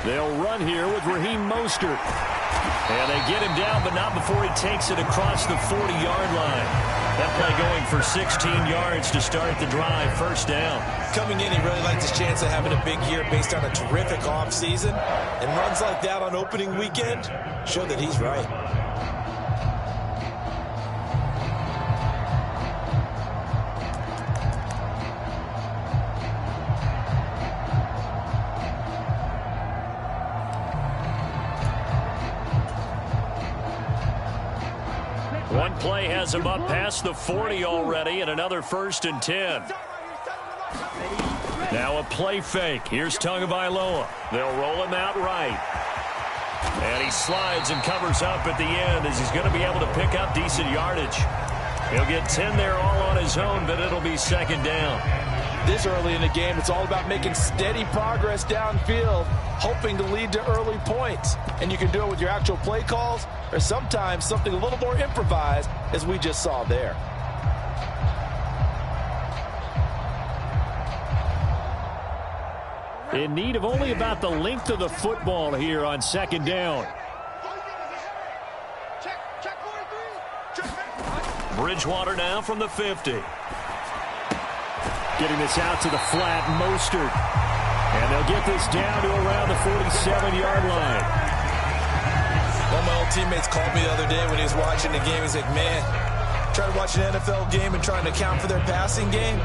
They'll run here with Raheem Mostert. And they get him down, but not before he takes it across the 40-yard line. That play going for 16 yards to start the drive. First down. Coming in, he really liked his chance of having a big year based on a terrific offseason. And runs like that on opening weekend show that he's right. One play has him up past the 40 already, and another 1st and 10. Now a play fake. Here's Tagovailoa. They'll roll him out right. And he slides and covers up at the end as he's going to be able to pick up decent yardage. He'll get 10 there all on his own, but it'll be 2nd down. This early in the game, it's all about making steady progress downfield, hoping to lead to early points. And you can do it with your actual play calls or sometimes something a little more improvised, as we just saw there. In need of only about the length of the football here on 2nd down. Bridgewater now from the 50. Getting this out to the flat, Mostert. And they'll get this down to around the 47-yard line. One of my old teammates called me the other day when he was watching the game. He's like, man, trying to watch an NFL game and trying to account for their passing game,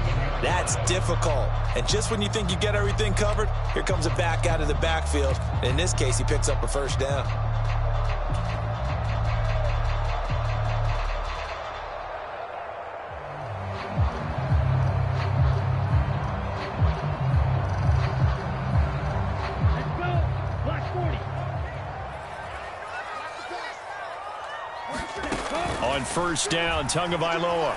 that's difficult. And just when you think you get everything covered, here comes a back out of the backfield. And in this case, he picks up a 1st down. On 1st down, Tagovailoa.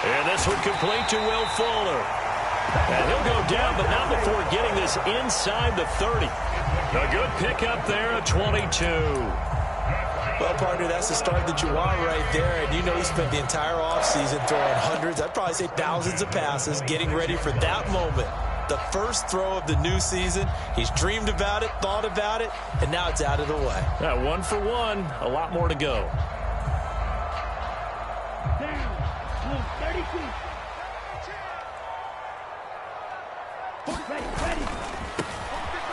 And this one complete to Will Fuller. And he'll go down, but not before getting this inside the 30. A good pickup there at 22. Well, partner, that's the start that you want right there. And you know he spent the entire offseason throwing hundreds, I'd probably say thousands of passes, getting ready for that moment. The first throw of the new season. He's dreamed about it, thought about it, and now it's out of the way. 1 for 1. A lot more to go.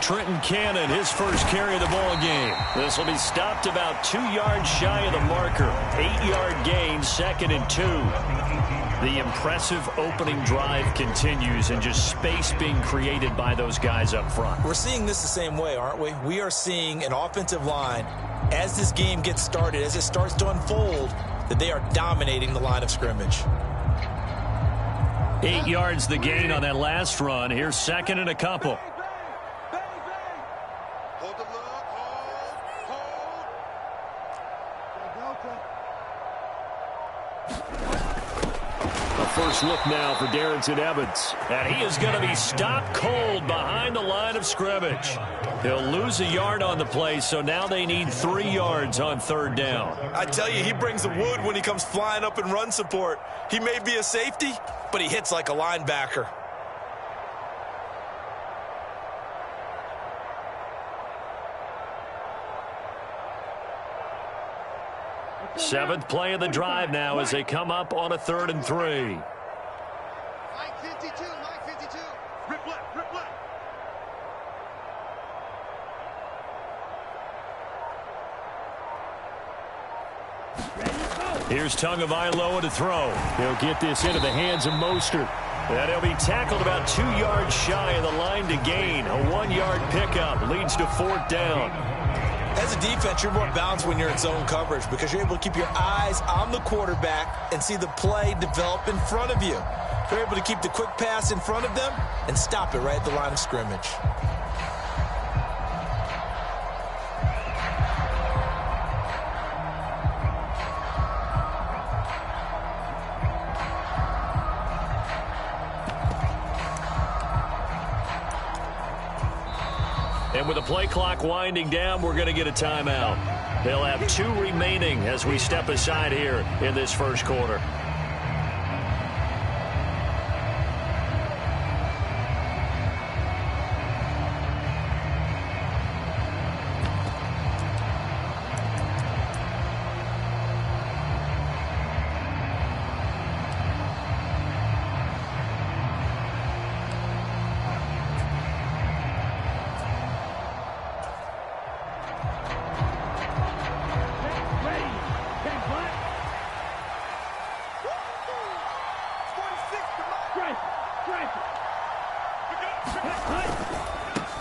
Trenton Cannon, his first carry of the ball game. This will be stopped about 2 yards shy of the marker. 8-yard gain, 2nd and 2. The impressive opening drive continues, and just space being created by those guys up front. We're seeing this the same way, aren't we? We are seeing an offensive line, as this game gets started, as it starts to unfold, that they are dominating the line of scrimmage. 8 yards the gain on that last run. Here's 2nd and a couple. First look now for Darrington Evans. And he is going to be stopped cold behind the line of scrimmage. He'll lose a yard on the play, so now they need 3 yards on 3rd down. I tell you, he brings the wood when he comes flying up in run support. He may be a safety, but he hits like a linebacker. Seventh play of the drive now as they come up on a 3rd and 3. Mike 52, Mike 52. Rip left, rip left. Here's Tagovailoa to throw. He'll get this into the hands of Mostert. And he'll be tackled about 2 yards shy of the line to gain. A 1-yard pickup leads to 4th down. As a defense, you're more balanced when you're in zone coverage because you're able to keep your eyes on the quarterback and see the play develop in front of you. You're able to keep the quick pass in front of them and stop it right at the line of scrimmage. And with the play clock winding down, we're going to get a timeout. They'll have 2 remaining as we step aside here in this first quarter.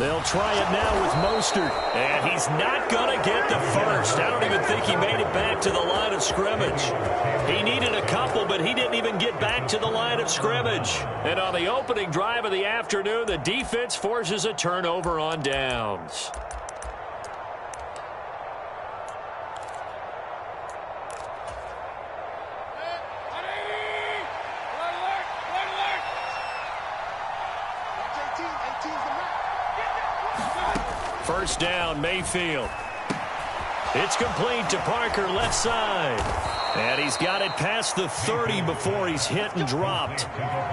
They'll try it now with Mostert. And he's not going to get the first. I don't even think he made it back to the line of scrimmage. He needed a couple, but he didn't even get back to the line of scrimmage. And on the opening drive of the afternoon, the defense forces a turnover on downs. First down, Mayfield. It's complete to Parker, left side. And he's got it past the 30 before he's hit and dropped.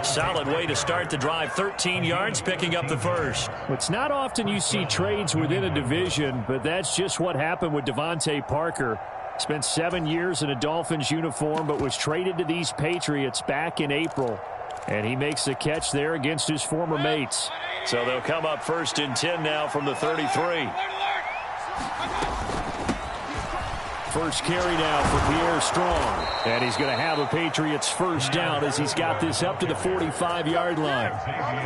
Solid way to start the drive. 13 yards, picking up the first. It's not often you see trades within a division, but that's just what happened with Devontae Parker. Spent 7 years in a Dolphins uniform, but was traded to these Patriots back in April. And he makes the catch there against his former mates. So they'll come up 1st and 10 now from the 33. First carry now for Pierre Strong. And he's going to have a Patriots first down as he's got this up to the 45-yard line.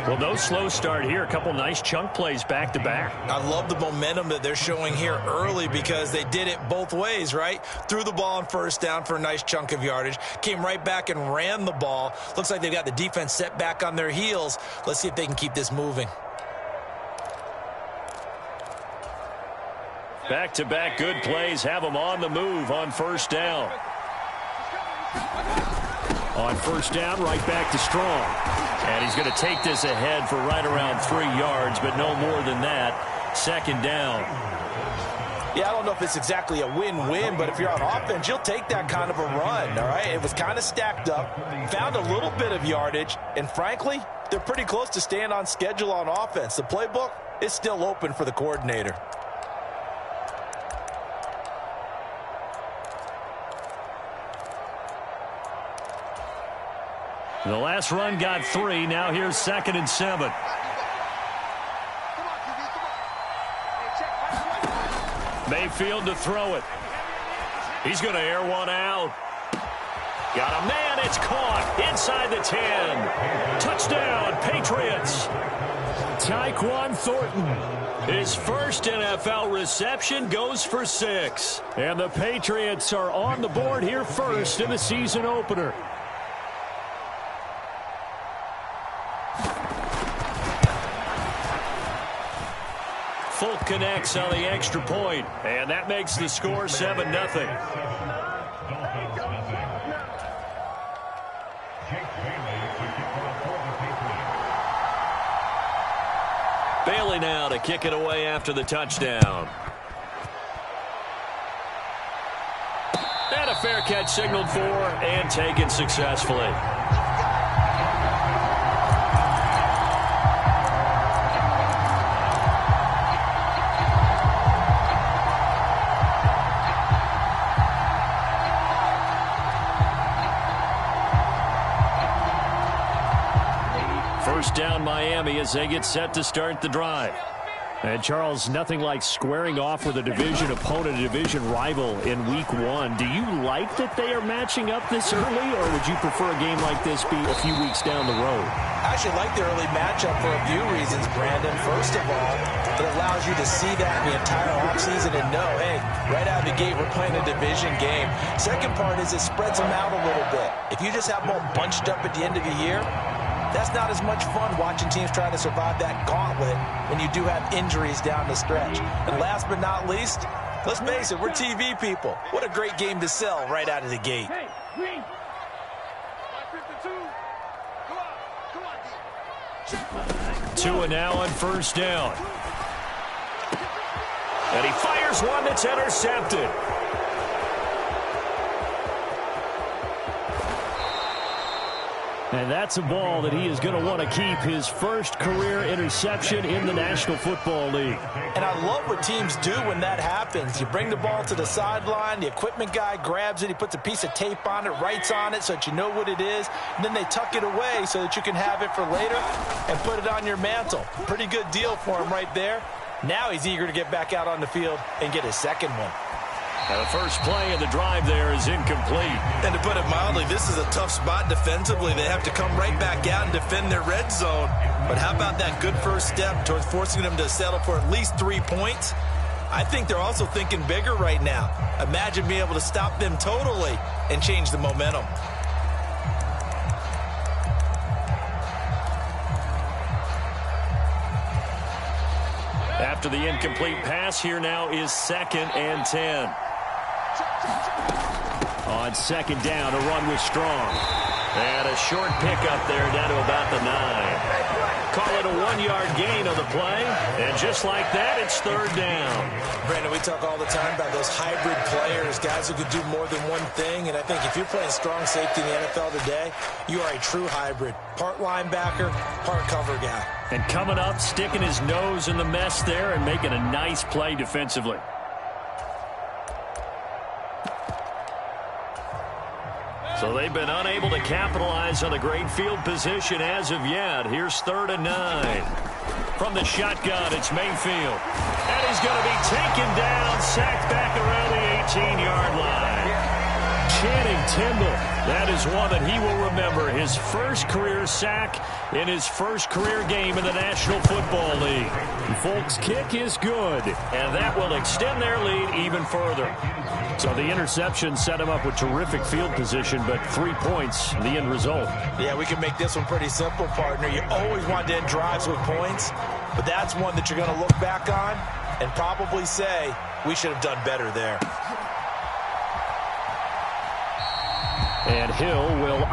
Well, no slow start here. A couple nice chunk plays back-to-back. I love the momentum that they're showing here early because they did it both ways, right? Threw the ball on first down for a nice chunk of yardage. Came right back and ran the ball. Looks like they've got the defense set back on their heels. Let's see if they can keep this moving. Back-to-back good plays have them on the move on first down. On first down, right back to Strong. And he's going to take this ahead for right around 3 yards, but no more than that. Second down. Yeah, I don't know if it's exactly a win-win, but if you're on offense, you'll take that kind of a run, all right? It was kind of stacked up, found a little bit of yardage, and frankly, they're pretty close to staying on schedule on offense. The playbook is still open for the coordinator. The last run got 3. Now here's 2nd and 7. Mayfield to throw it. He's going to air one out. Got a man. It's caught inside the 10. Touchdown, Patriots. Tyquan Thornton. His first NFL reception goes for 6. And the Patriots are on the board here first in the season opener. Folk connects on the extra point, and that makes the score 7-0. Bailey now to kick it away after the touchdown. And a fair catch signaled for and taken successfully. First down Miami as they get set to start the drive. And, Charles, nothing like squaring off with a division opponent, a division rival in Week 1. Do you like that they are matching up this early, or would you prefer a game like this be a few weeks down the road? I actually like the early matchup for a few reasons, Brandon. First of all, it allows you to see that the entire offseason and know, hey, right out of the gate, we're playing a division game. Second part is it spreads them out a little bit. If you just have them all bunched up at the end of the year, that's not as much fun watching teams try to survive that gauntlet when you do have injuries down the stretch. And last but not least, let's face it, we're TV people. What a great game to sell right out of the gate. Hey, Green. 552. Come on. 2 and now on first down. And he fires one that's intercepted. And that's a ball that he is going to want to keep, his first career interception in the National Football League. And I love what teams do when that happens. You bring the ball to the sideline, the equipment guy grabs it, he puts a piece of tape on it, writes on it so that you know what it is, and then they tuck it away so that you can have it for later and put it on your mantle. Pretty good deal for him right there. Now he's eager to get back out on the field and get his second one. The first play of the drive there is incomplete. And to put it mildly, this is a tough spot defensively. They have to come right back out and defend their red zone. But how about that good first step towards forcing them to settle for at least 3 points? I think they're also thinking bigger right now. Imagine being able to stop them totally and change the momentum. After the incomplete pass, here now is 2nd and 10. On 2nd down, a run with Strong. And a short pickup there down to about the 9. Call it a 1-yard gain on the play. And just like that, it's 3rd down. Brandon, we talk all the time about those hybrid players, guys who could do more than one thing. And I think if you're playing strong safety in the NFL today, you are a true hybrid. Part linebacker, part cover guy. And coming up, sticking his nose in the mess there and making a nice play defensively. So they've been unable to capitalize on the great field position as of yet. Here's 3rd and 9. From the shotgun, it's Mayfield. And he's going to be taken down, sacked back around the 18-yard line. Channing Tindall, that is one that he will remember. His first career sack in his first career game in the National Football League. Folks' kick is good, and that will extend their lead even further. So the interception set him up with terrific field position, but 3 points, the end result. Yeah, we can make this one pretty simple, partner. You always want to end drives with points, but that's one that you're going to look back on and probably say, we should have done better there. And Hill will...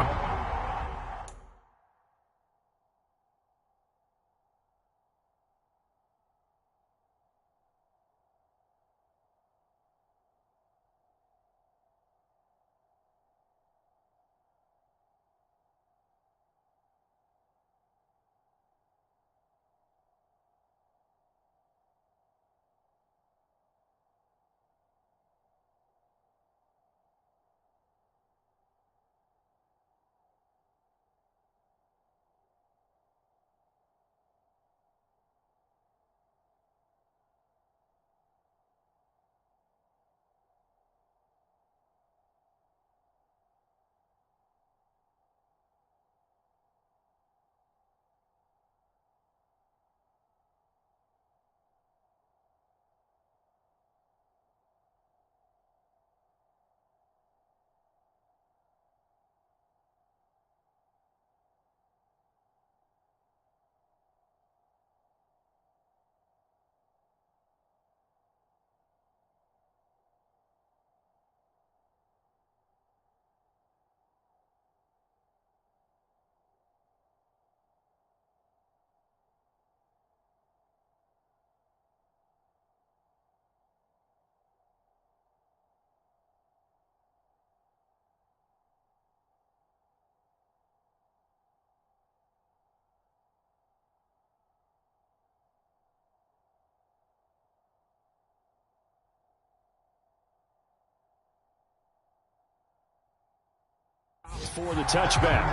for the touchback.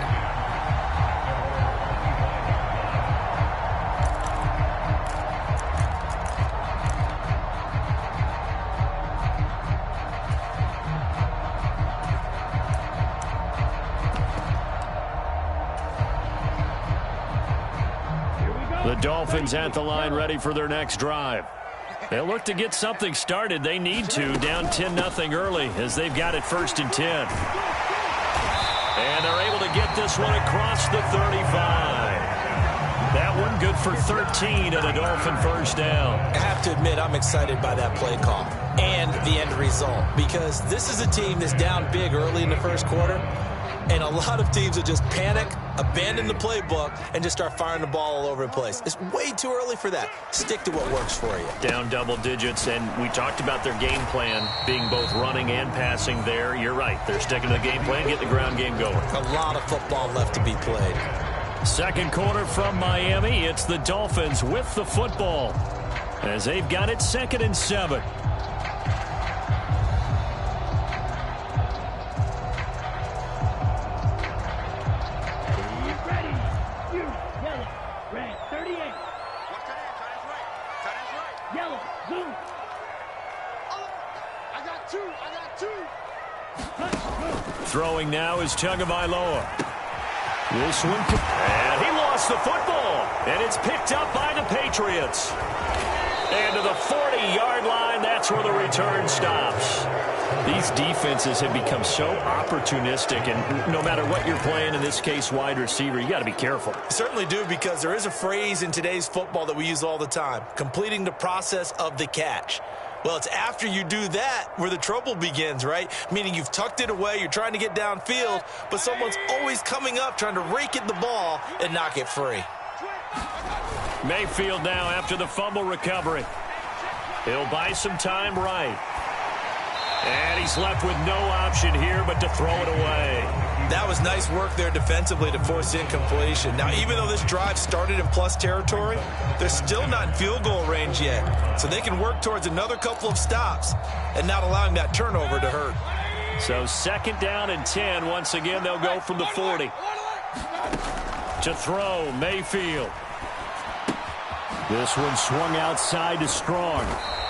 The Dolphins at the line ready for their next drive. They'll look to get something started. They need to, down 10-0 early as they've got it 1st and 10. And they're able to get this one across the 35. That one good for 13 and a Dolphin first down. I have to admit, I'm excited by that play call and the end result, because this is a team that's down big early in the first quarter, and a lot of teams will just panic, abandon the playbook, and just start firing the ball all over the place. It's way too early for that. Stick to what works for you. Down double digits, and we talked about their game plan being both running and passing there. You're right. They're sticking to the game plan, getting the ground game going. A lot of football left to be played. Second quarter from Miami. It's the Dolphins with the football as they've got it 2nd and 7. I got 2. Throwing now is Tagovailoa. This one, and he lost the football, and it's picked up by the Patriots. And to the 40-yard line, that's where the return stops. These defenses have become so opportunistic, and no matter what you're playing, in this case, wide receiver, you got to be careful. You certainly do, because there is a phrase in today's football that we use all the time, completing the process of the catch. Well, it's after you do that where the trouble begins, right? Meaning you've tucked it away, you're trying to get downfield, but someone's always coming up trying to rake at the ball and knock it free. Mayfield now after the fumble recovery. He'll buy some time right. And he's left with no option here but to throw it away. That was nice work there defensively to force incompletion. Now, even though this drive started in plus territory, they're still not in field goal range yet. So they can work towards another couple of stops and not allowing that turnover to hurt. So 2nd down and 10. Once again, they'll go from the 40. To throw, Mayfield. This one swung outside to Strong.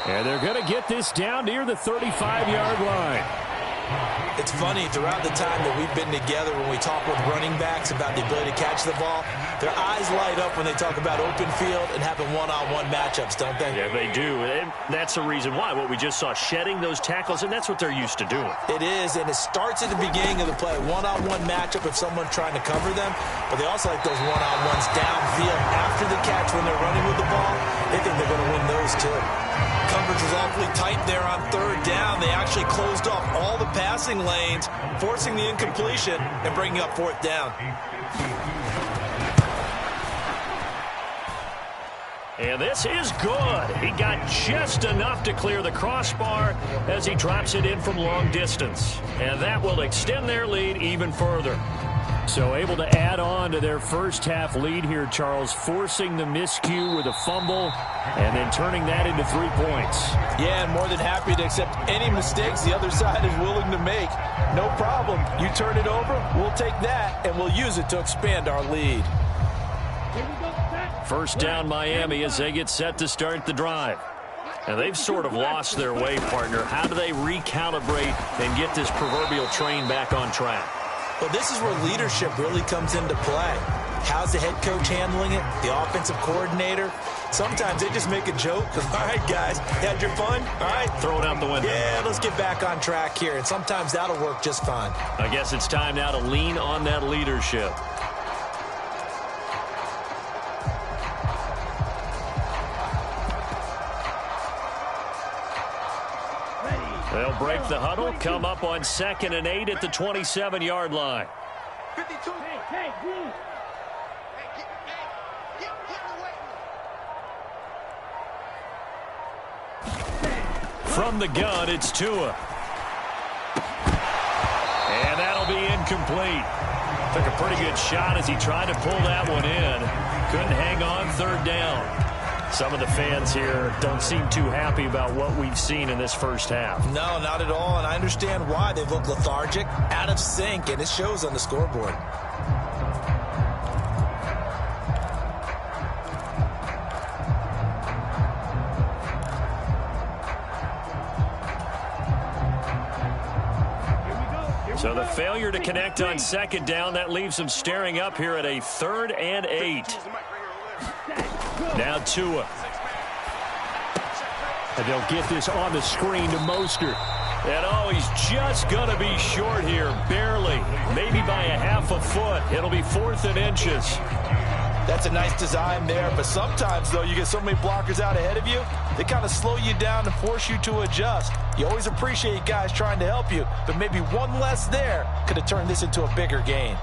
And they're going to get this down near the 35-yard line. It's funny, throughout the time that we've been together, when we talk with running backs about the ability to catch the ball, their eyes light up when they talk about open field and having one-on-one matchups, don't they? Yeah, they do. And that's the reason why. What we just saw, shedding those tackles, and that's what they're used to doing. It is, and it starts at the beginning of the play. One-on-one matchup if someone's trying to cover them, but they also like those one-on-ones downfield after the catch when they're running with the ball. They think they're going to win those, too. Coverage was awfully tight there on 3rd down. They actually closed off all the passing lanes, forcing the incompletion and bringing up 4th down. And this is good. He got just enough to clear the crossbar as he drops it in from long distance. And that will extend their lead even further. So able to add on to their first half lead here, Charles, forcing the miscue with a fumble and then turning that into 3 points. Yeah, and more than happy to accept any mistakes the other side is willing to make. No problem. You turn it over, we'll take that, and we'll use it to expand our lead. First down, Miami, as they get set to start the drive. And they've sort of lost their way, partner. How do they recalibrate and get this proverbial train back on track? Well, this is where leadership really comes into play. How's the head coach handling it? The offensive coordinator? Sometimes they just make a joke. All right, guys, had your fun? All right. Throw it out the window. Yeah, let's get back on track here. And sometimes that'll work just fine. I guess it's time now to lean on that leadership. They'll break the huddle, come up on 2nd and 8 at the 27-yard line. 52. Hey, From the gun, it's Tua. And that'll be incomplete. Took a pretty good shot as he tried to pull that one in. Couldn't hang on 3rd down. Some of the fans here don't seem too happy about what we've seen in this first half. No, not at all, and I understand why. They look lethargic, out of sync, and it shows on the scoreboard. So the failure to connect on 2nd down, that leaves them staring up here at a 3rd and 8. Now Tua. And they'll get this on the screen to Mostert. And oh, he's just going to be short here, barely. Maybe by a half a foot. It'll be 4th and inches. That's a nice design there, but sometimes, though, you get so many blockers out ahead of you, they kind of slow you down and force you to adjust. You always appreciate guys trying to help you, but maybe one less there could have turned this into a bigger gain.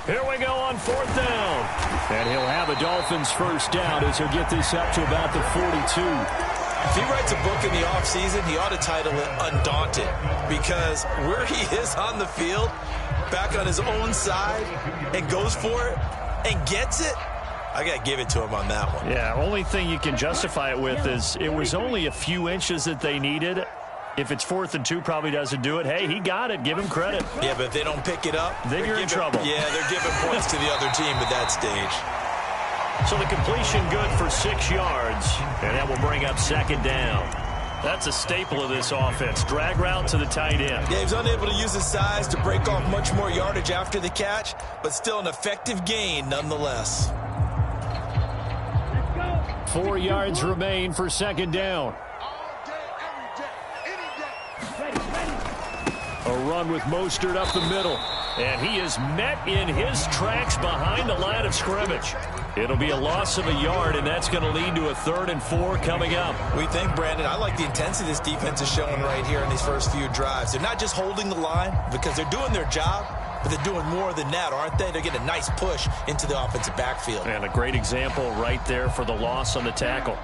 Here we go on 4th down. And he'll have a Dolphins first down as he'll get this up to about the 42. If he writes a book in the offseason, he ought to title it Undaunted, because where he is on the field, back on his own side, and goes for it and gets it, I got to give it to him on that one. Yeah, only thing you can justify it with is it was only a few inches that they needed. If it's 4th and 2, probably doesn't do it. Hey, he got it. Give him credit. Yeah, but if they don't pick it up, then you're in trouble. Yeah, they're giving points to the other team at that stage. So the completion good for 6 yards, and that will bring up 2nd down. That's a staple of this offense. Drag route to the tight end. Yeah, he was unable to use his size to break off much more yardage after the catch, but still an effective gain nonetheless. 4 yards remain for 2nd down. A run with Mostert up the middle. And he is met in his tracks behind the line of scrimmage. It'll be a loss of a yard, and that's going to lead to a 3rd and 4 coming up. We think, Brandon, I like the intensity this defense is showing right here in these first few drives. They're not just holding the line because they're doing their job, but they're doing more than that, aren't they? They're getting a nice push into the offensive backfield. And a great example right there for the loss on the tackle.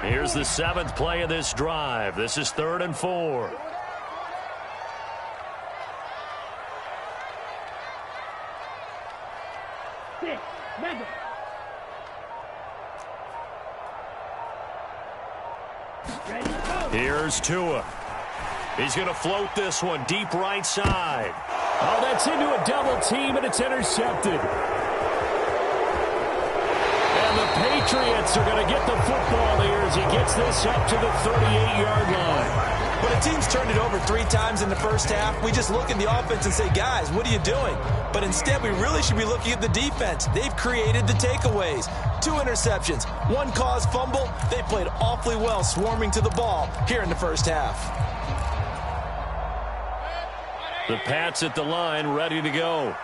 Here's the 7th play of this drive. This is 3rd and 4. Here's Tua. He's going to float this one deep right side. Oh, that's into a double team, and it's intercepted. And the Patriots are going to get the football here as he gets this up to the 38-yard line. When a team's turned it over 3 times in the first half, we just look at the offense and say, guys, what are you doing? But instead, we really should be looking at the defense. They've created the takeaways. 2 interceptions, 1 caused fumble. They played awfully well swarming to the ball here in the first half. The Pats at the line, ready to go.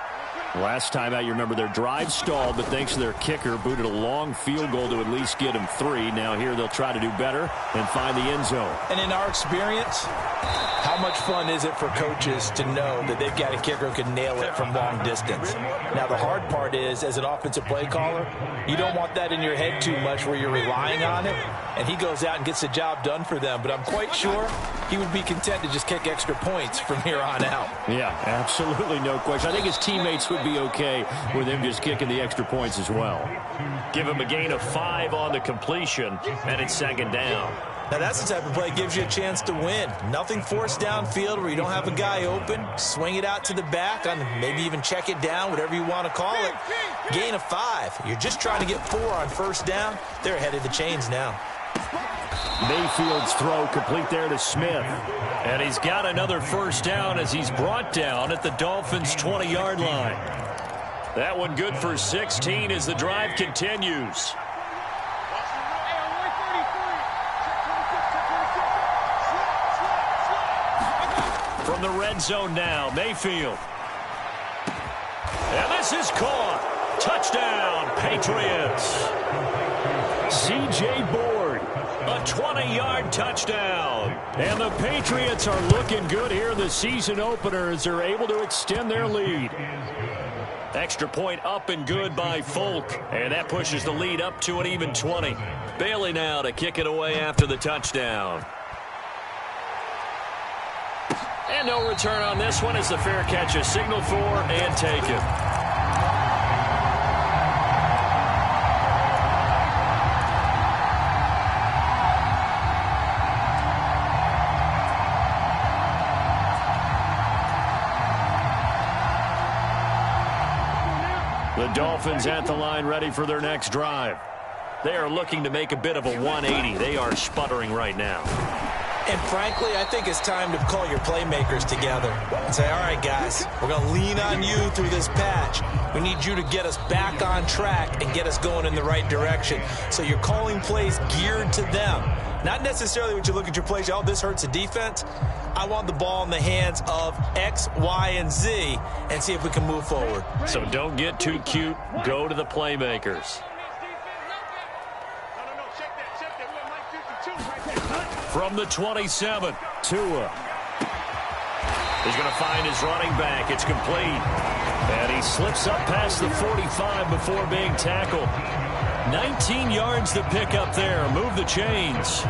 Last time out, you remember their drive stalled, but thanks to their kicker, booted a long field goal to at least get them 3. Now here they'll try to do better and find the end zone. And in our experience, how much fun is it for coaches to know that they've got a kicker who can nail it from long distance? Now the hard part is, as an offensive play caller, you don't want that in your head too much where you're relying on it, and he goes out and gets the job done for them. But I'm quite sure he would be content to just kick extra points from here on out. Yeah, absolutely no question. I think his teammates would be okay with him just kicking the extra points as well. Give him a gain of 5 on the completion, and it's 2nd down. Now that's the type of play that gives you a chance to win. Nothing forced downfield where you don't have a guy open. Swing it out to the back, and maybe even check it down, whatever you want to call it. Gain of 5. You're just trying to get 4 on 1st down. They're ahead of the chains now. Mayfield's throw complete there to Smith. And he's got another 1st down as he's brought down at the Dolphins' 20-yard line. That one good for 16 as the drive continues. From the red zone now, Mayfield. And this is caught. Touchdown, Patriots. C.J. Board, a 20-yard touchdown. And the Patriots are looking good here in the season opener as they're able to extend their lead. Extra point up and good by Folk. And that pushes the lead up to an even 20. Bailey now to kick it away after the touchdown. And no return on this one as the fair catch is signaled for and taken. The Dolphins at the line ready for their next drive. They are looking to make a bit of a 180. They are sputtering right now. And frankly, I think it's time to call your playmakers together and say, all right, guys, we're going to lean on you through this patch. We need you to get us back on track and get us going in the right direction. So you're calling plays geared to them. Not necessarily when you look at your plays, oh, this hurts the defense. I want the ball in the hands of X, Y, and Z and see if we can move forward. So don't get too cute. Go to the playmakers. From the 27, Tua. He's going to find his running back. It's complete. And he slips up past the 45 before being tackled. 19 yards to pick up there. Move the chains.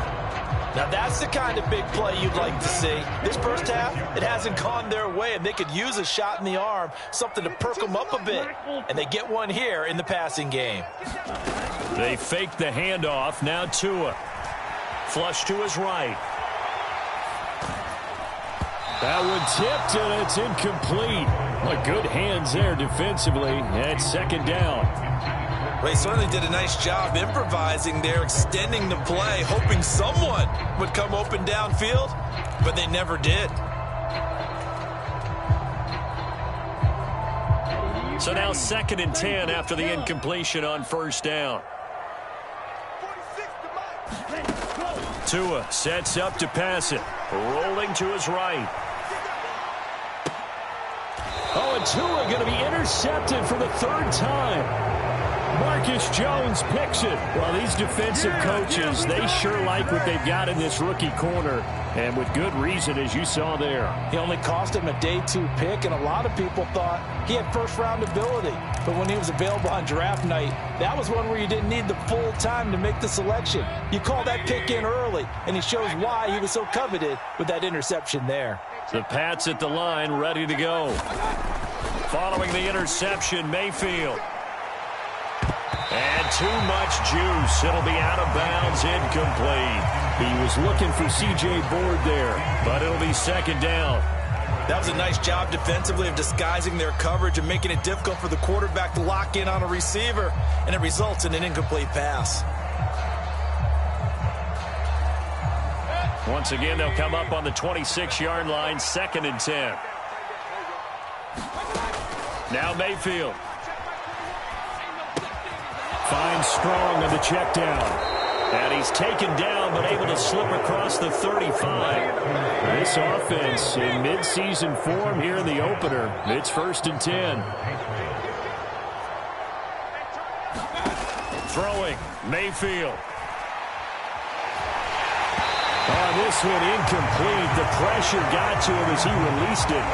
Now that's the kind of big play you'd like to see. This first half, it hasn't gone their way, and they could use a shot in the arm, something to perk them up a bit. And they get one here in the passing game. They fake the handoff. Now Tua. Flush to his right. That one tipped, and it's incomplete. Well, good hands there defensively at second down. They certainly did a nice job improvising there, extending the play, hoping someone would come open downfield, but they never did. So now 2nd and 10 after the incompletion on first down. Tua sets up to pass it. Rolling to his right. Oh, and Tua going to be intercepted for the 3rd time. Marcus Jones picks it. Well, these defensive coaches, they sure like what they've got in this rookie corner, and with good reason, as you saw there. He only cost him a day 2 pick, and a lot of people thought he had first-round ability. But when he was available on draft night, that was one where you didn't need the full time to make the selection. You call that pick in early, and he shows why he was so coveted with that interception there. The Pats at the line, ready to go. Following the interception, Mayfield. And too much juice. It'll be out of bounds, incomplete. He was looking for C.J. Board there, but it'll be 2nd down. That was a nice job defensively of disguising their coverage and making it difficult for the quarterback to lock in on a receiver, and it results in an incomplete pass. Once again, they'll come up on the 26-yard line, 2nd and 10. Now Mayfield. Finds Strong on the check down. And he's taken down, but able to slip across the 35. This offense in midseason form here in the opener. It's 1st and 10. Throwing, Mayfield. Oh, this one incomplete. The pressure got to him as he released it.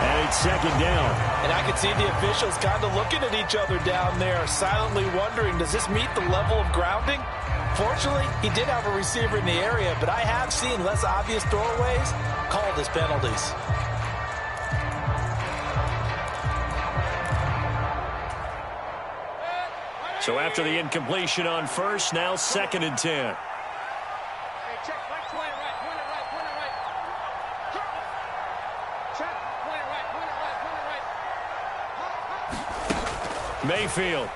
And it's 2nd down. And I could see the officials kind of looking at each other down there, silently wondering, does this meet the level of grounding? Fortunately, he did have a receiver in the area, but I have seen less obvious throwaways called as penalties. So after the incompletion on first, now 2nd and 10. Mayfield.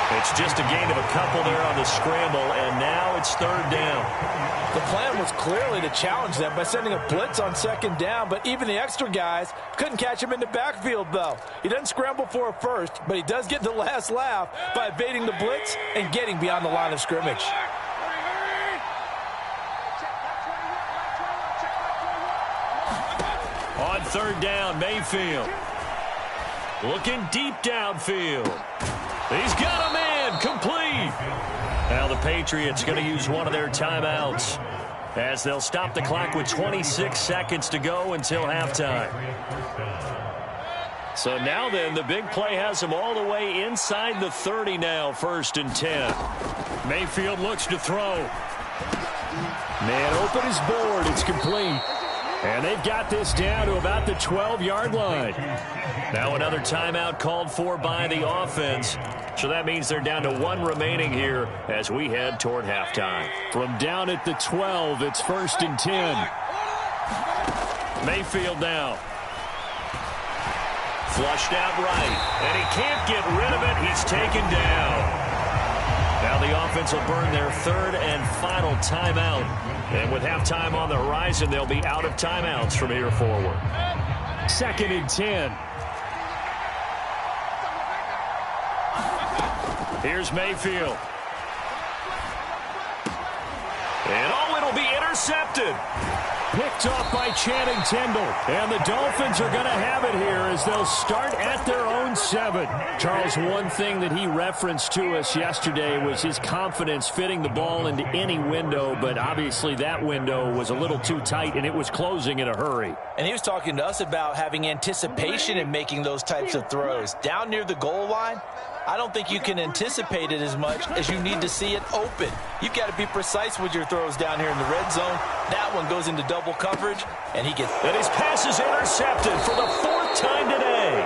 It's just a gain of a couple there on the scramble, and now it's 3rd down. The plan was clearly to challenge them by sending a blitz on 2nd down, but even the extra guys couldn't catch him in the backfield, though. He doesn't scramble for a first, but he does get the last laugh by evading the blitz and getting beyond the line of scrimmage. On 3rd down, Mayfield. Looking deep downfield. He's got a man, complete. Now the Patriots going to use one of their timeouts as they'll stop the clock with 26 seconds to go until halftime. So now then, the big play has them all the way inside the 30 now, 1st and 10. Mayfield looks to throw. Man open his board, it's complete. And they've got this down to about the 12-yard line. Now another timeout called for by the offense. So that means they're down to 1 remaining here as we head toward halftime. From down at the 12, it's 1st and 10. Mayfield now. Flushed out right. And he can't get rid of it. He's taken down. Now the offense will burn their 3rd and final timeout. And with halftime on the horizon, they'll be out of timeouts from here forward. 2nd and 10. Here's Mayfield. And oh, it'll be intercepted. intercepted. Picked off by Channing Tindall. And the Dolphins are going to have it here as they'll start at their own 7. Charles, one thing that he referenced to us yesterday was his confidence fitting the ball into any window, but obviously that window was a little too tight, and it was closing in a hurry. And he was talking to us about having anticipation in making those types of throws. Down near the goal line, I don't think you can anticipate it as much as you need to see it open. You've got to be precise with your throws down here in the red zone. That one goes into double coverage, and he gets... And his pass is intercepted for the 4th time today.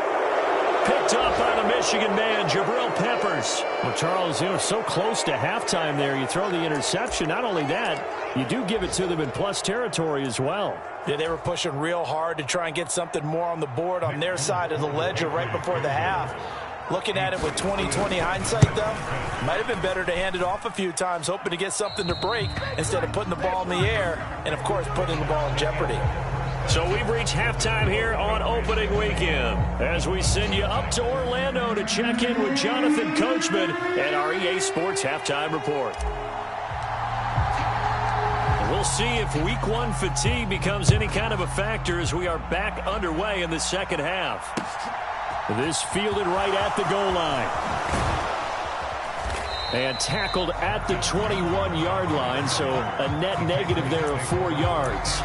Picked up by the Michigan man, Jabril Peppers. Well, Charles, so close to halftime there. You throw the interception. Not only that, you do give it to them in plus territory as well. Yeah, they were pushing real hard to try and get something more on the board on their side of the ledger right before the half. Looking at it with 20/20 hindsight, though, might have been better to hand it off a few times, hoping to get something to break instead of putting the ball in the air and, of course, putting the ball in jeopardy. So we've reached halftime here on opening weekend as we send you up to Orlando to check in with Jonathan Coachman and our EA Sports Halftime Report. We'll see if Week 1 fatigue becomes any kind of a factor as we are back underway in the second half. This fielded right at the goal line. And tackled at the 21-yard line, so a net negative there of 4 yards.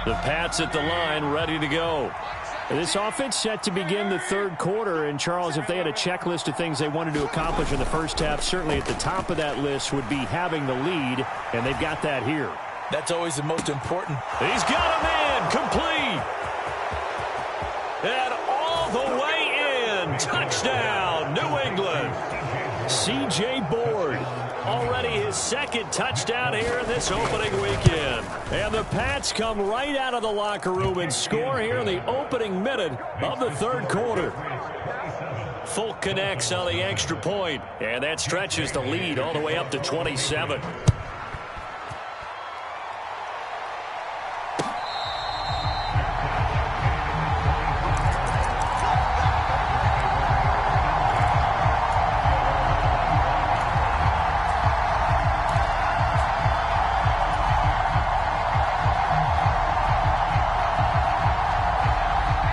The Pats at the line, ready to go. This offense set to begin the 3rd quarter. And, Charles, if they had a checklist of things they wanted to accomplish in the first half, certainly at the top of that list would be having the lead, and they've got that here. That's always the most important. He's got him in, complete. And all the way in. Touchdown, New England. C.J. Board. Already his 2nd touchdown here in this opening weekend. And the Pats come right out of the locker room and score here in the opening minute of the 3rd quarter. Folk connects on the extra point, and that stretches the lead all the way up to 27.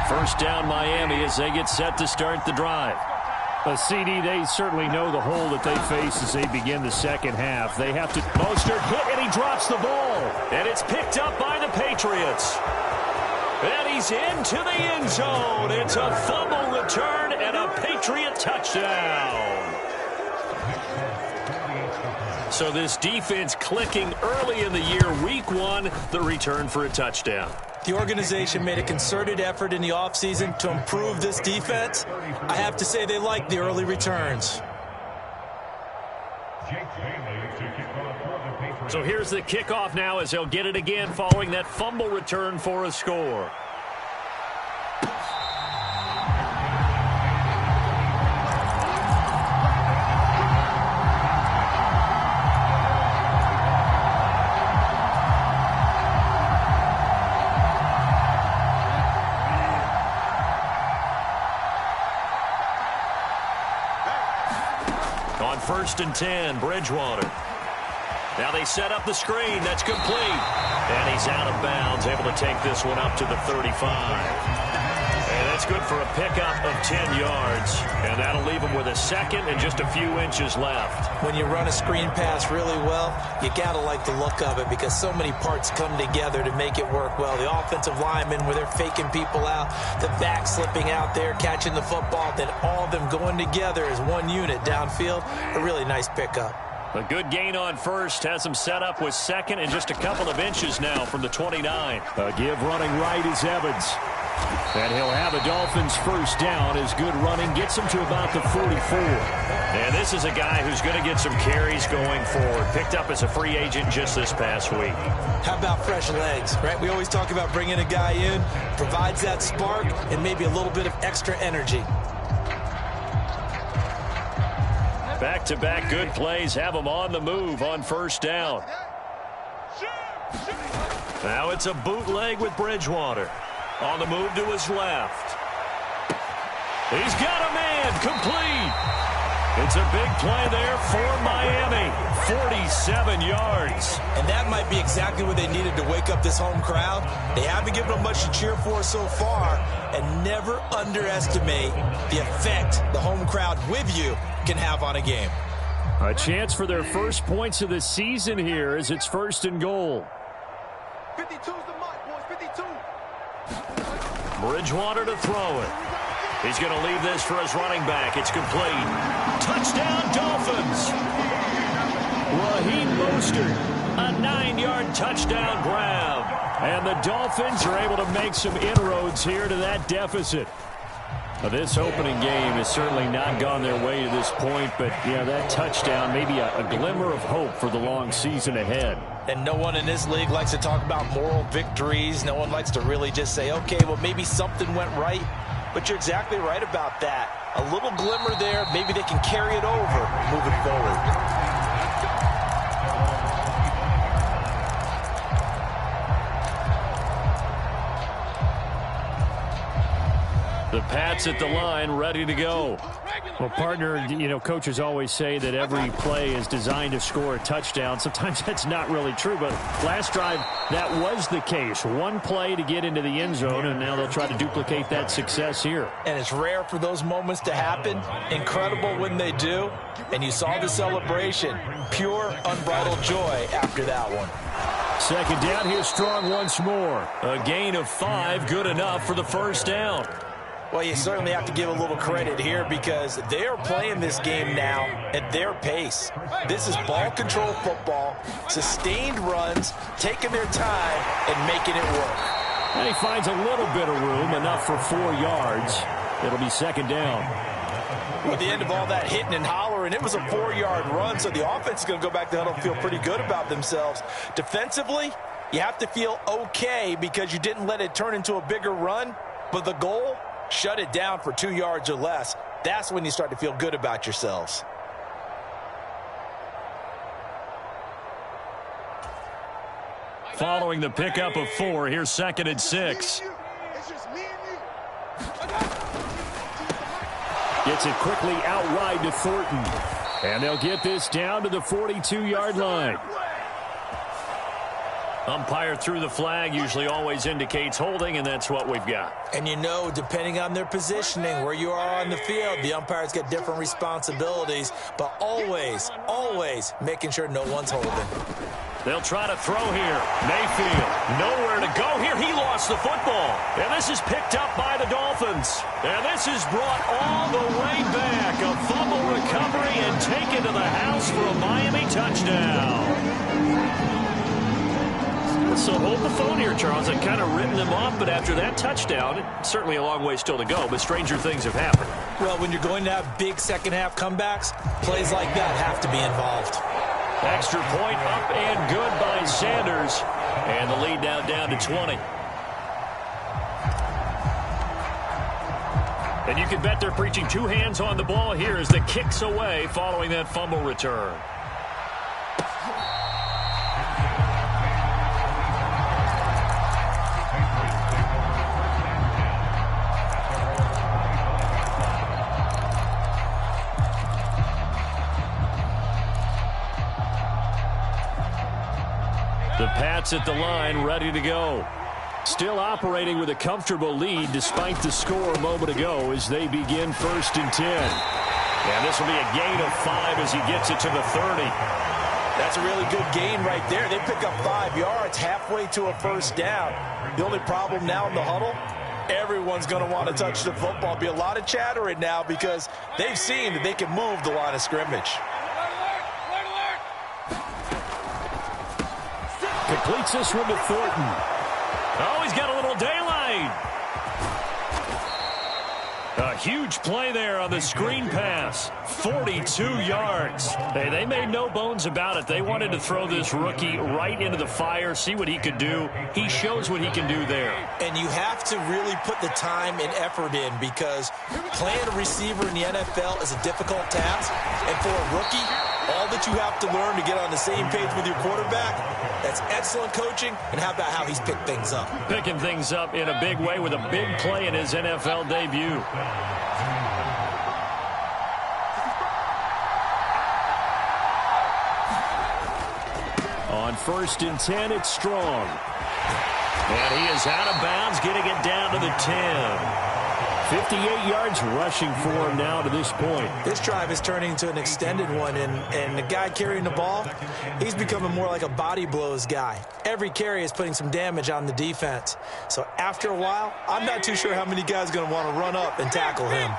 First down Miami as they get set to start the drive. CD, they certainly know the hole that they face as they begin the second half. They have to... Mostert hit, and he drops the ball. And it's picked up by the Patriots. And he's into the end zone. It's a fumble return and a Patriot touchdown. So this defense clicking early in the year. Week 1, the return for a touchdown. The organization made a concerted effort in the offseason to improve this defense. I have to say they like the early returns. So here's the kickoff now as they'll get it again following that fumble return for a score. On 1st and 10, Bridgewater. Now they set up the screen. That's complete. And he's out of bounds, able to take this one up to the 35. And that's good for a pickup of 10 yards. And that'll leave him with a 2nd and just a few inches left. When you run a screen pass really well, you got to like the look of it because so many parts come together to make it work well. The offensive linemen, where they're faking people out, the back slipping out there, catching the football, then all of them going together as one unit downfield. A really nice pickup. A good gain on 1st, has him set up with 2nd and just a couple of inches now from the 29. A give running right is Evans. And he'll have a Dolphins 1st down as good running gets him to about the 44. And this is a guy who's going to get some carries going forward. Picked up as a free agent just this past week. How about fresh legs, right? We always talk about bringing a guy in, provides that spark and maybe a little bit of extra energy. Back-to-back good plays have him on the move on first down. Now it's a bootleg with Bridgewater. On the move to his left. He's got a man complete. It's a big play there for Miami. 47 yards. And that might be exactly what they needed to wake up this home crowd. They haven't given them much to cheer for so far. And never underestimate the effect the home crowd with you can have on a game. A chance for their first points of the season here as it's first and goal. 52's the mark, boys. 52. Bridgewater to throw it. He's going to leave this for his running back. It's complete. Touchdown, Dolphins. Raheem Mostert, a 9-yard touchdown grab. And the Dolphins are able to make some inroads here to that deficit. Now, this opening game has certainly not gone their way to this point, but, yeah, that touchdown, maybe a glimmer of hope for the long season ahead. And no one in this league likes to talk about moral victories. No one likes to really just say, okay, well, maybe something went right. But you're exactly right about that. A little glimmer there. Maybe they can carry it over moving forward. The Pats at the line, ready to go. Well, partner, you know, coaches always say that every play is designed to score a touchdown. Sometimes that's not really true, but last drive, that was the case. One play to get into the end zone, and now they'll try to duplicate that success here. And it's rare for those moments to happen. Incredible when they do. And you saw the celebration. Pure, unbridled joy after that one. Second down, here's Strong once more. A gain of 5, good enough for the first down. Well, you certainly have to give a little credit here because they are playing this game now at their pace. This is ball control football, sustained runs, taking their time and making it work. And he finds a little bit of room, enough for 4 yards. It'll be second down. At the end of all that hitting and hollering, it was a 4-yard run, so the offense is going to go back to huddle and feel pretty good about themselves. Defensively, you have to feel okay because you didn't let it turn into a bigger run, but the goal, shut it down for 2 yards or less. That's when you start to feel good about yourselves. Following the pickup of 4, here's second and 6. It's just me and you. Gets it quickly out wide to Thornton. And they'll get this down to the 42-yard line. Umpire threw the flag, usually always indicates holding, and that's what we've got. And you know, depending on their positioning, where you are on the field, the umpires get different responsibilities, but always, always making sure no one's holding. They'll try to throw here. Mayfield, nowhere to go here. He lost the football. And this is picked up by the Dolphins. And this is brought all the way back. A fumble recovery and taken to the house for a Miami touchdown. So hold the phone here, Charles. I've kind of written them off, but after that touchdown, it's certainly a long way still to go, but stranger things have happened. Well, when you're going to have big second-half comebacks, plays like that have to be involved. Extra point up and good by Sanders. And the lead now down to 20. And you can bet they're preaching 2 hands on the ball here as the kick's away following that fumble return. The Pats at the line, ready to go. Still operating with a comfortable lead despite the score a moment ago as they begin first and 10. And this will be a gain of 5 as he gets it to the 30. That's a really good gain right there. They pick up 5 yards halfway to a first down. The only problem now in the huddle, everyone's going to want to touch the football. Be a lot of chattering now because they've seen that they can move the line of scrimmage. Completes this one to Thornton. Oh, he's got a little daylight. A huge play there on the screen pass. 42 yards. Hey, they made no bones about it. They wanted to throw this rookie right into the fire, see what he could do. He shows what he can do there. And you have to really put the time and effort in, because playing a receiver in the NFL is a difficult task. And for a rookie, all that you have to learn to get on the same page with your quarterback, that's excellent coaching. And how about how he's picked things up? Picking things up in a big way with a big play in his NFL debut. On 1st and 10, it's Strong. And he is out of bounds, getting it down to the 10. 58 yards rushing for him now to this point. This drive is turning into an extended one, and the guy carrying the ball, he's becoming more like a body blows guy. Every carry is putting some damage on the defense. So after a while, I'm not too sure how many guys are going to want to run up and tackle him.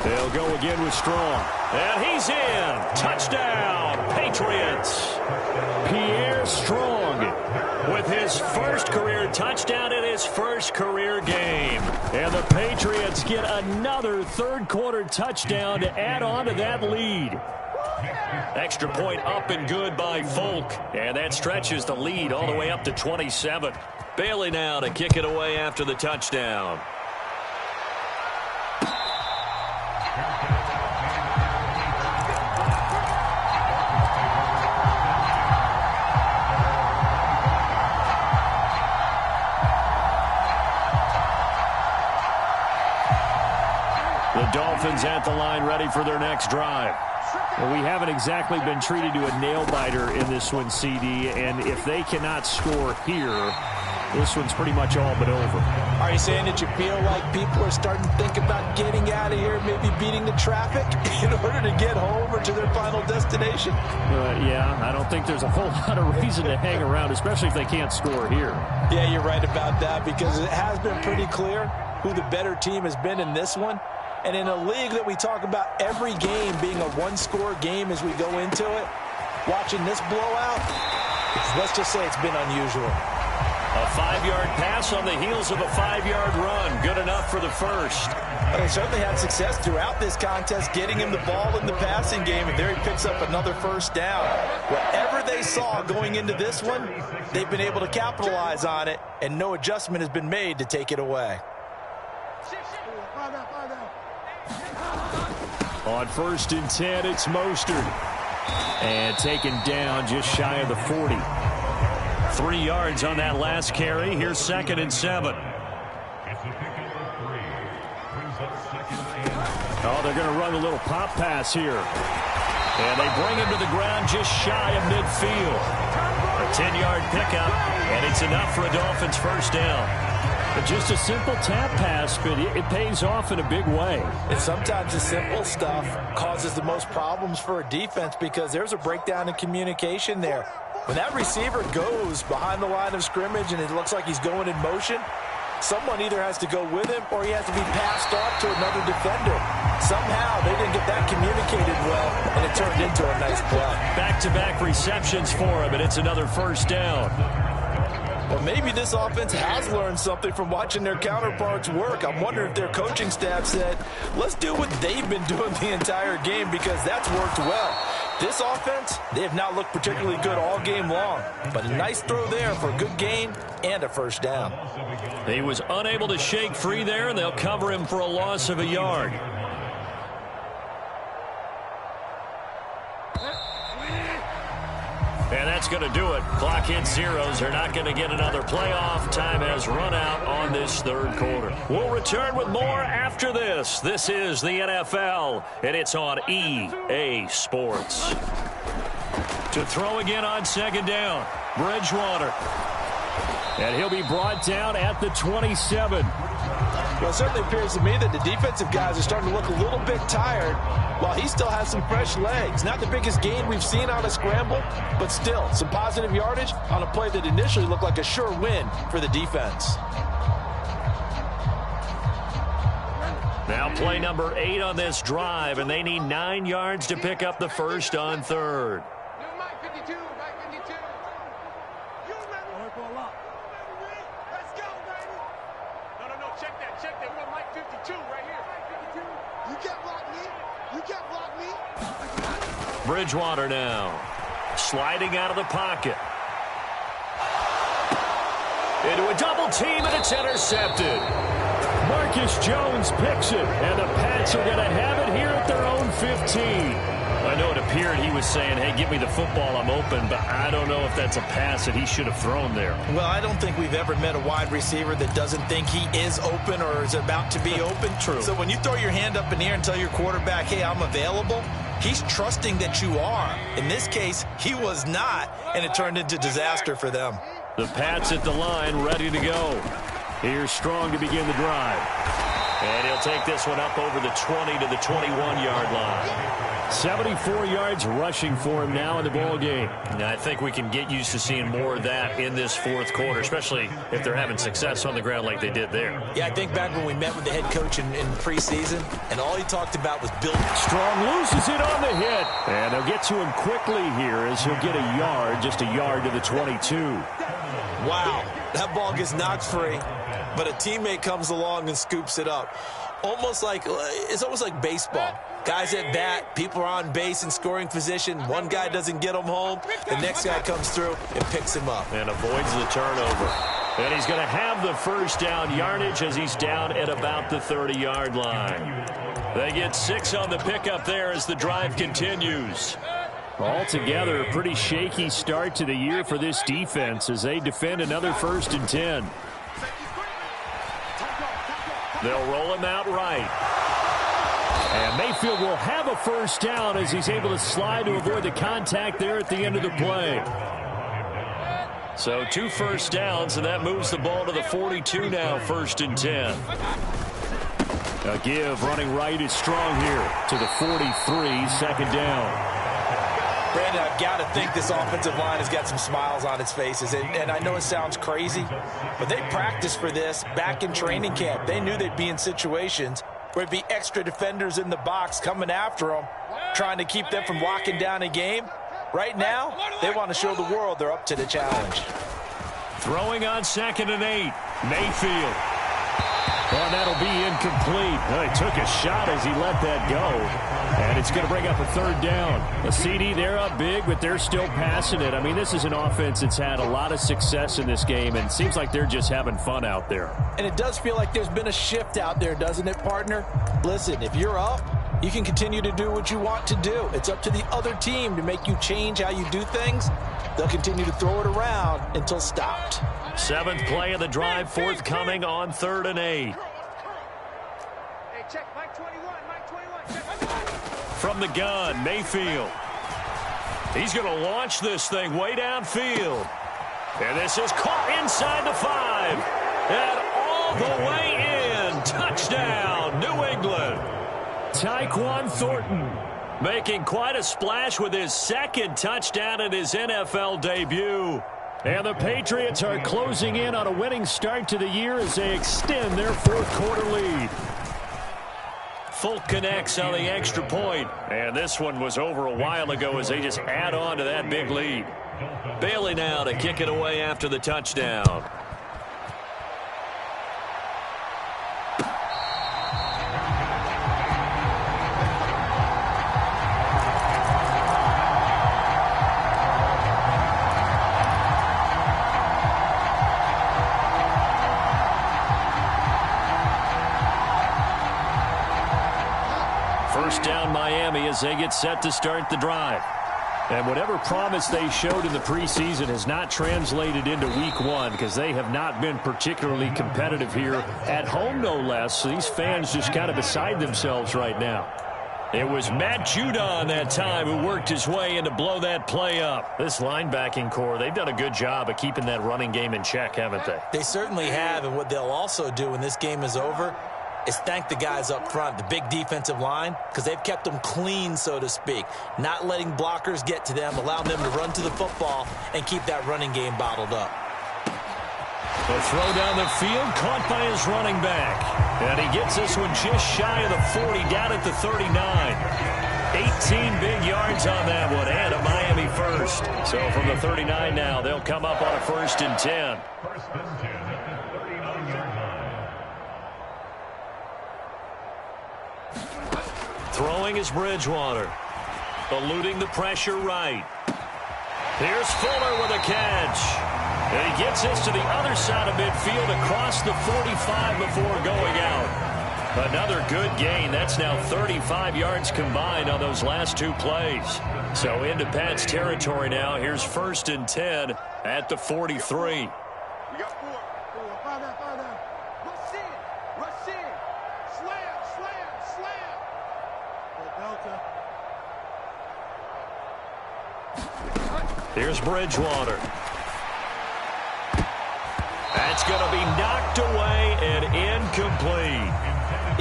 They'll go again with Strong. And he's in. Touchdown, Patriots. Pierre Strong with his first career touchdown in his first career game. And the Patriots get another third-quarter touchdown to add on to that lead. Extra point up and good by Folk. And that stretches the lead all the way up to 27. Bailey now to kick it away after the touchdown. The Dolphins at the line ready for their next drive. Well, we haven't exactly been treated to a nail-biter in this one, CD, and if they cannot score here, this one's pretty much all but over. Are you saying that you feel like people are starting to think about getting out of here, maybe beating the traffic in order to get home or to their final destination? Yeah, I don't think there's a whole lot of reason to hang around, especially if they can't score here. Yeah, you're right about that, because it has been pretty clear who the better team has been in this one. And in a league that we talk about every game being a one-score game as we go into it, watching this blowout, let's just say it's been unusual. A 5-yard pass on the heels of a 5-yard run. Good enough for the first. They certainly had success throughout this contest, getting him the ball in the passing game, and there he picks up another first down. Whatever they saw going into this one, they've been able to capitalize on it, and no adjustment has been made to take it away. On 1st and 10, it's Mostert. And taken down just shy of the 40. 3 yards on that last carry. Here's 2nd and 7. Oh, they're going to run a little pop pass here. And they bring him to the ground just shy of midfield. A 10-yard pickup, and it's enough for a Dolphins first down. But just a simple tap pass, but it pays off in a big way. And sometimes the simple stuff causes the most problems for a defense, because there's a breakdown in communication there. When that receiver goes behind the line of scrimmage and it looks like he's going in motion, someone either has to go with him or he has to be passed off to another defender. Somehow they didn't get that communicated well, and it turned into a nice play. Back-to-back receptions for him, and it's another first down. Well, maybe this offense has learned something from watching their counterparts work. I'm wondering if their coaching staff said, let's do what they've been doing the entire game, because that's worked well. This offense, they have not looked particularly good all game long, but a nice throw there for a good gain and a first down. He was unable to shake free there, and they'll cover him for a loss of a yard. And that's going to do it. Clock hits zeros. They're not going to get another playoff. Time has run out on this third quarter. We'll return with more after this. This is the NFL, and it's on EA Sports. To throw again on 2nd down, Bridgewater. And he'll be brought down at the 27. Well, it certainly appears to me that the defensive guys are starting to look a little bit tired, while he still has some fresh legs. Not the biggest gain we've seen on a scramble, but still some positive yardage on a play that initially looked like a sure win for the defense. Now play number 8 on this drive, and they need 9 yards to pick up the first on 3rd. Let's go, baby. No, check that. Mike 52 right here. You can't block me. You can't block me. Bridgewater now. Sliding out of the pocket. Into a double team, and it's intercepted. Marcus Jones picks it, and the Pats are going to have it here at their own 15. I know it appeared he was saying, hey, give me the football, I'm open, but I don't know if that's a pass that he should have thrown there. Well, I don't think we've ever met a wide receiver that doesn't think he is open or is about to be open. True. So when you throw your hand up in the air and tell your quarterback, hey, I'm available, he's trusting that you are. In this case, he was not, and it turned into disaster for them. The Pats at the line, ready to go. Here's Strong to begin the drive. And he'll take this one up over the 20 to the 21-yard line. 74 yards rushing for him now in the ball game. Now, I think we can get used to seeing more of that in this fourth quarter, especially if they're having success on the ground like they did there. Yeah, I think back when we met with the head coach in preseason, and all he talked about was building. Strong loses it on the hit. And they'll get to him quickly here as he'll get a yard, just a yard to the 22. Wow, that ball gets knocked free, but a teammate comes along and scoops it up. It's almost like baseball. Guys at bat, people are on base in scoring position. One guy doesn't get him home. The next guy comes through and picks him up. And avoids the turnover. And he's going to have the first down yardage as he's down at about the 30-yard line. They get 6 on the pickup there as the drive continues. Altogether, a pretty shaky start to the year for this defense as they defend another 1st and 10. They'll roll him out right. And Mayfield will have a first down as he's able to slide to avoid the contact there at the end of the play. So 2 first downs, and that moves the ball to the 42 now, 1st and 10. A give running right is Strong here to the 43, 2nd down. Brandon, I've got to think this offensive line has got some smiles on its faces. And I know it sounds crazy, but they practiced for this back in training camp. They knew they'd be in situations where it'd be extra defenders in the box coming after them, trying to keep them from locking down a game. Right now, they want to show the world they're up to the challenge. Throwing on 2nd and 8. Mayfield. Well, that'll be incomplete. Well, he took a shot as he let that go. And it's going to bring up a 3rd down. A CD, they're up big, but they're still passing it. I mean, this is an offense that's had a lot of success in this game, and it seems like they're just having fun out there. And it does feel like there's been a shift out there, doesn't it, partner? Listen, if you're up, you can continue to do what you want to do. It's up to the other team to make you change how you do things. They'll continue to throw it around until stopped. 7th play of the drive, forthcoming on 3rd and 8. Hey, check Mike 21, Mike 21. From the gun, Mayfield. He's going to launch this thing way downfield. And this is caught inside the 5. And all the way in. Touchdown, New England. Tyquan Thornton making quite a splash with his 2nd touchdown in his NFL debut. And the Patriots are closing in on a winning start to the year as they extend their 4th quarter lead. Folk connects on the extra point. And this one was over a while ago as they just add on to that big lead. Bailey now to kick it away after the touchdown. Down Miami as they get set to start the drive. And whatever promise they showed in the preseason has not translated into week 1 because they have not been particularly competitive here at home, no less. So these fans just kind of beside themselves right now. It was Matt Judon that time who worked his way in to blow that play up. This linebacking core, they've done a good job of keeping that running game in check, haven't they? They certainly have, and what they'll also do when this game is over is thank the guys up front, the big defensive line, because they've kept them clean, so to speak. Not letting blockers get to them, allowing them to run to the football and keep that running game bottled up. The throw down the field, caught by his running back. And he gets this one just shy of the 40, down at the 39. 18 big yards on that one, and a Miami first. So from the 39 now, they'll come up on a 1st and 10. Throwing is Bridgewater. Eluding the pressure right. Here's Fuller with a catch. And he gets this to the other side of midfield across the 45 before going out. Another good gain. That's now 35 yards combined on those last two plays. So into Pat's territory now. Here's 1st and 10 at the 43. We got 4. 5 down, 5 down. Rush in. Rush in. Slam, slam, slam. Delta. Here's Bridgewater. That's going to be knocked away and incomplete.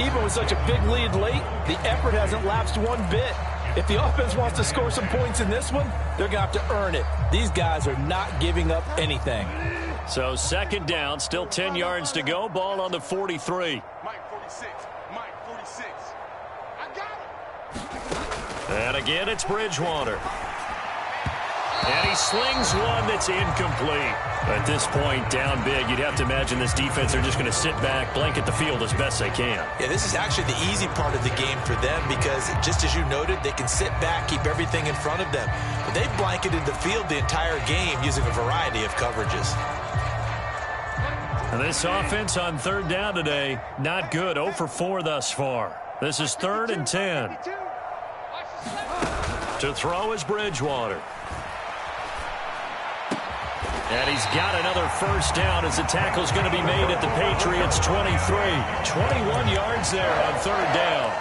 Even with such a big lead late, the effort hasn't lapsed one bit. If the offense wants to score some points in this one, they're going to have to earn it. These guys are not giving up anything. So 2nd down, still 10 yards to go. Ball on the 43. Mike 46. Mike 46. I got him. And again, it's Bridgewater. And he slings one that's incomplete. At this point, down big, you'd have to imagine this defense are just going to sit back, blanket the field as best they can. Yeah, this is actually the easy part of the game for them because, just as you noted, they can sit back, keep everything in front of them. But they've blanketed the field the entire game using a variety of coverages. And this offense on 3rd down today, not good. 0 for 4 thus far. This is 3rd and 10. To throw is Bridgewater. And he's got another 1st down as the tackle's going to be made at the Patriots' 23. 21 yards there on 3rd down.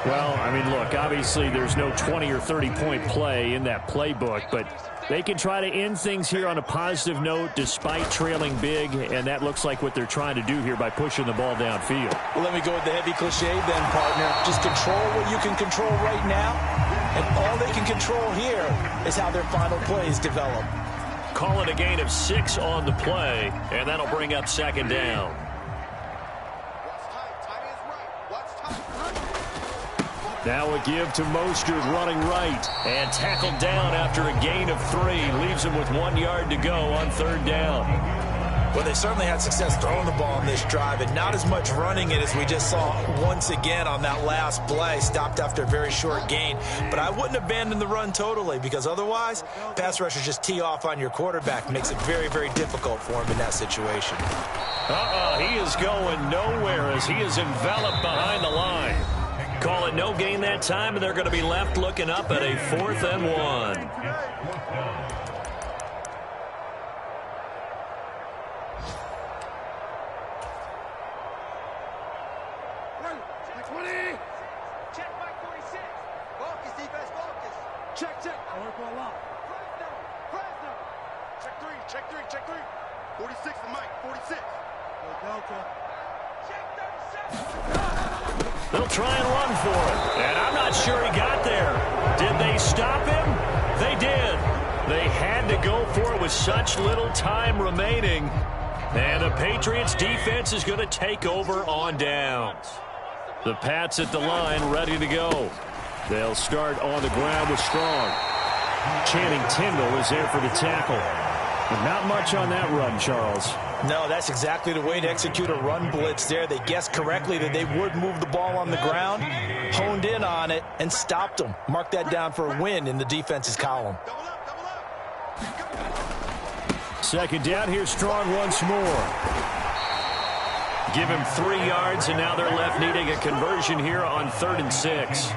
Well, I mean, look, obviously there's no 20 or 30-point play in that playbook, but they can try to end things here on a positive note despite trailing big, and that looks like what they're trying to do here by pushing the ball downfield. Well, let me go with the heavy cliche then, partner. Just control what you can control right now, and all they can control here is how their final plays develop. Call it a gain of 6 on the play, and that'll bring up 2nd down. Now a give to Mostert running right, and tackled down after a gain of 3. Leaves him with 1 yard to go on 3rd down. Well, they certainly had success throwing the ball on this drive, and not as much running it as we just saw once again on that last play. Stopped after a very short gain. But I wouldn't abandon the run totally, because otherwise, pass rushers just tee off on your quarterback. Makes it very, very difficult for him in that situation. He is going nowhere as he is enveloped behind the line. Call it no gain that time, and they're going to be left looking up at a 4th and 1. Check 3. 46 to Mike. 46. They'll try and run for it. And I'm not sure he got there. Did they stop him? They did. They had to go for it with such little time remaining. And the Patriots defense is going to take over on downs. The Pats at the line ready to go. They'll start on the ground with Strong. Channing Tindall is there for the tackle. Not much on that run, Charles. No, that's exactly the way to execute a run blitz there. They guessed correctly that they would move the ball on the ground, honed in on it, and stopped them. Mark that down for a win in the defense's column. 2nd down, here's Strong once more. Give him 3 yards, and now they're left needing a conversion here on 3rd and 6.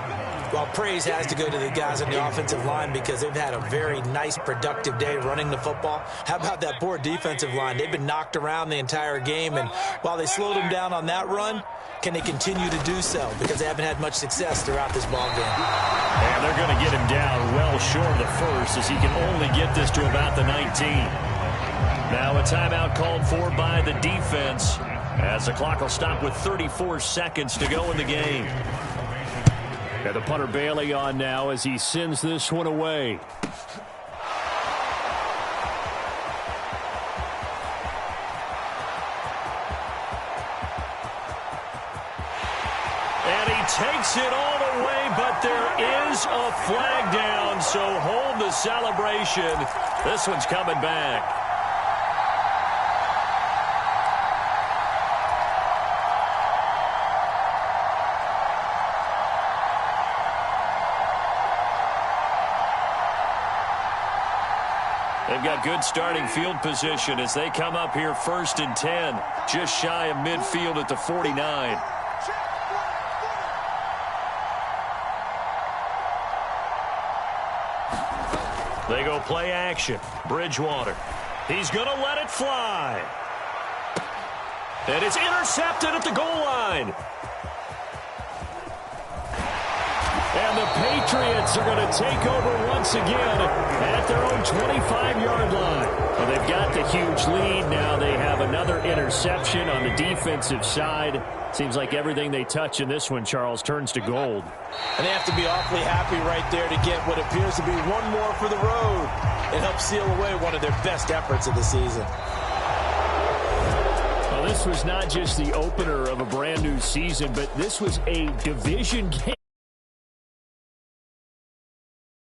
Well, praise has to go to the guys on the offensive line because they've had a very nice, productive day running the football. How about that poor defensive line? They've been knocked around the entire game, and while they slowed them down on that run, can they continue to do so? Because they haven't had much success throughout this ball game. And they're going to get him down well short of the 1st as he can only get this to about the 19. Now a timeout called for by the defense as the clock will stop with 34 seconds to go in the game. And the punter Bailey on now as he sends this one away. And he takes it all the way, but there is a flag down, so hold the celebration. This one's coming back. They've got good starting field position as they come up here 1st and 10, just shy of midfield at the 49. They go play action. Bridgewater. He's going to let it fly. And it's intercepted at the goal line. And the Patriots are going to take over once again at their own 25-yard line. Well, they've got the huge lead. Now they have another interception on the defensive side. Seems like everything they touch in this one, Charles, turns to gold. And they have to be awfully happy right there to get what appears to be one more for the road. It helps seal away one of their best efforts of the season. Well, this was not just the opener of a brand new season, but this was a division game